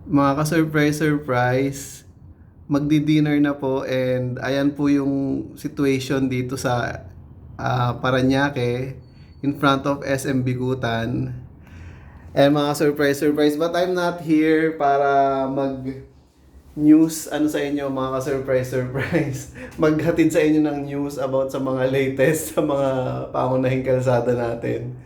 Mga ka-surprise, magdi-dinner na po and ayan po yung situation dito sa Parañaque in front of SM Bigutan. And mga surprise, but I'm not here para news ano sa inyo mga ka-surprise. Maghatid sa inyo ng news about sa mga latest sa mga pangunahing kalsada natin.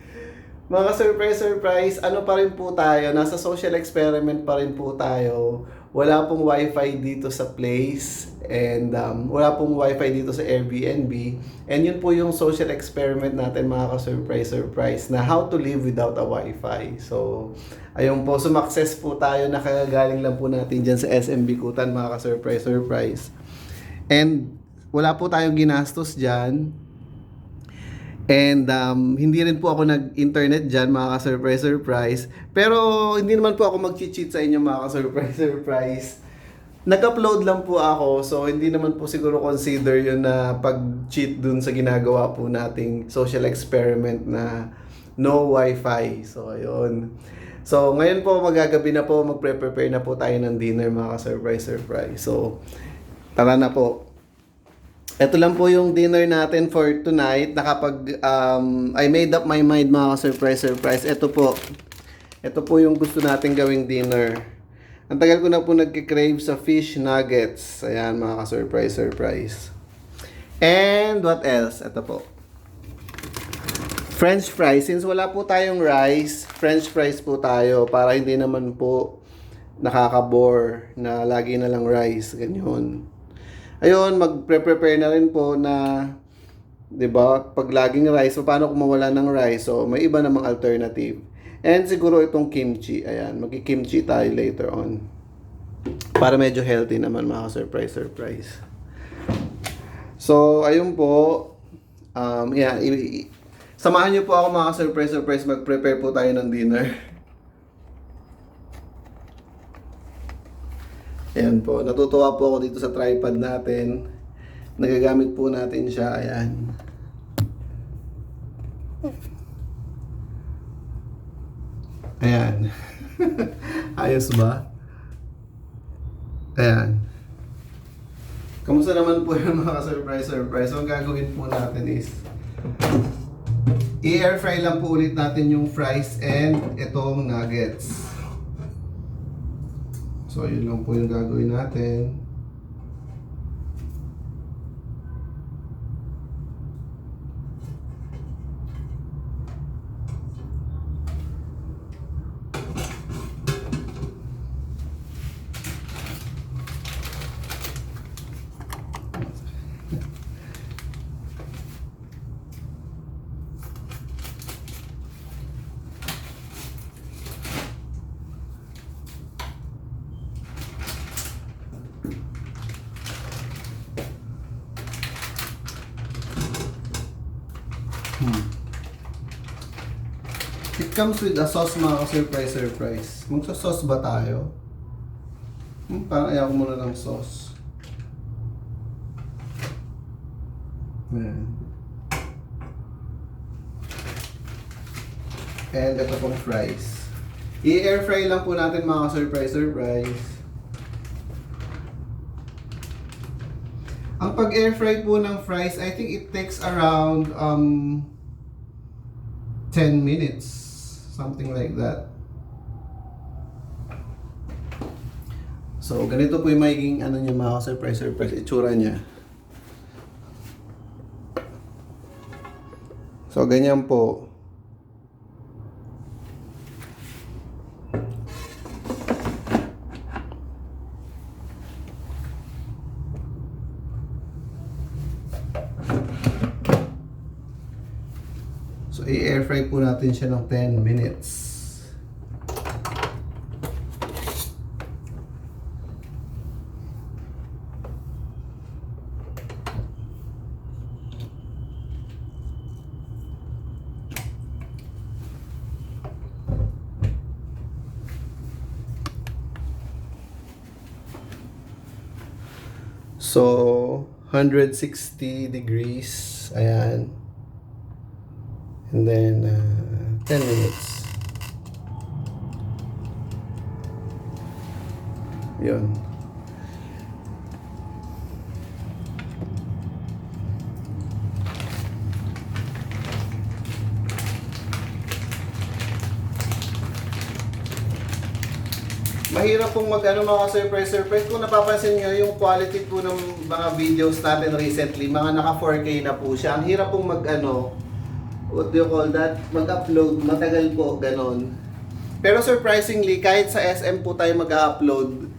Mga surprise, ano pa rin po tayo, nasa social experiment pa rin po tayo. Wala pong wifi dito sa place and wala pong wifi dito sa Airbnb. And yun po yung social experiment natin mga ka-surprise na how to live without a wifi. So, ayun po, sumakses po tayo, nakagagaling lang po natin dyan sa SM Bikutan mga ka-surprise. And wala po tayong ginastos dyan. And hindi rin po ako nag-internet dyan mga ka-surprise. Pero hindi naman po ako mag-cheat sa inyo mga ka-surprise. Nag-upload lang po ako, so hindi naman po siguro consider yun na pag-cheat dun sa ginagawa po nating social experiment na no wifi. So ayun. So ngayon po magagabi na po, magpre-prepare na po tayo ng dinner mga ka-surprise. So tara na po. Ito lang po yung dinner natin for tonight. I made up my mind mga surprise. Ito po. Ito po yung gusto natin gawing dinner. Ang tagal ko na po nagkikrave sa fish nuggets. Ayan mga surprise. And what else? Ito po. French fries. Since wala po tayong rice, French fries po tayo para hindi naman po nakaka-bore na lagi na lang rice. Ganyan. Ayun, magpre-prepare na rin po na, 'di ba? Pag laging rice, so paano kung mawala ng rice? So may iba namang alternative. And siguro itong kimchi. Ayan, magki-kimchi tayo later on. Para medyo healthy naman mga surprise. So, ayun po. Yeah, samahan niyo po ako mga surprise. Mag-prepare po tayo ng dinner. Ayan po, natutuwa po ako dito sa tripod natin. Nagagamit po natin siya, ayan. Ayan. Ayos ba? Ayan. Kamusta naman po yung mga surprise? So, ang gagawin po natin is i-air fry lang po ulit natin yung fries and itong nuggets. So, yun lang po yung gagawin natin. It comes with a sauce mga surprise. Magsa-sauce ba tayo? Parang ayaw ko muna ng sauce. Ayan. And ito pong fries. I-air fry lang po natin mga surprise. Ang pag-air fry po ng fries, I think it takes around 10 minutes. Something like that. So, ganito po yung magiging ano niya mga surprise itsura niya. So, ganyan po. So, i-air fry po natin siya ng 10 minutes. So, 160 degrees. Ayan. And then, 10 minutes. Yun. Mahirap pong mga surprise. Kung napapansin nyo, yung quality po ng mga videos natin recently, mga naka 4K na po siya. Ang hirap pong what do you call that? Mag-upload, matagal po, ganon. Pero surprisingly, kahit sa SM po tayo mag-upload,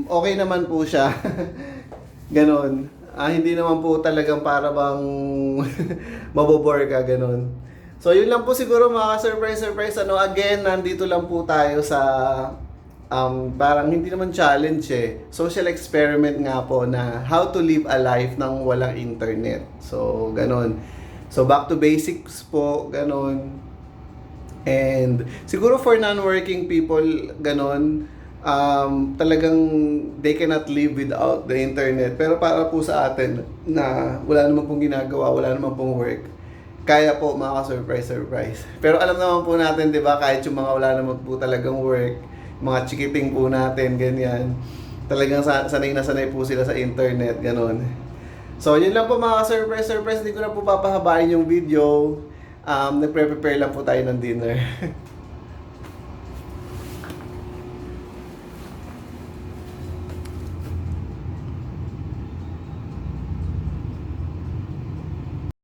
okay naman po siya. Ganon. Hindi naman po talagang para bang mabobore ka, ganon. So yun lang po siguro mga surprise. Again, nandito lang po tayo sa parang hindi naman challenge social experiment nga po na how to live a life nang walang internet. So ganon. So back to basics po, ganon. And siguro for non-working people, ganon, talagang they cannot live without the internet. Pero para po sa atin na wala naman pong ginagawa, wala naman pong work, kaya po mga surprise. Pero alam naman po natin, di ba, kahit yung mga wala naman po talagang work, mga chikiting po natin, ganyan, talagang sanay na sanay po sila sa internet, ganon. So, yun lang po mga surprise. Hindi ko na po papahabain yung video. Nagpre-prepare lang po tayo ng dinner.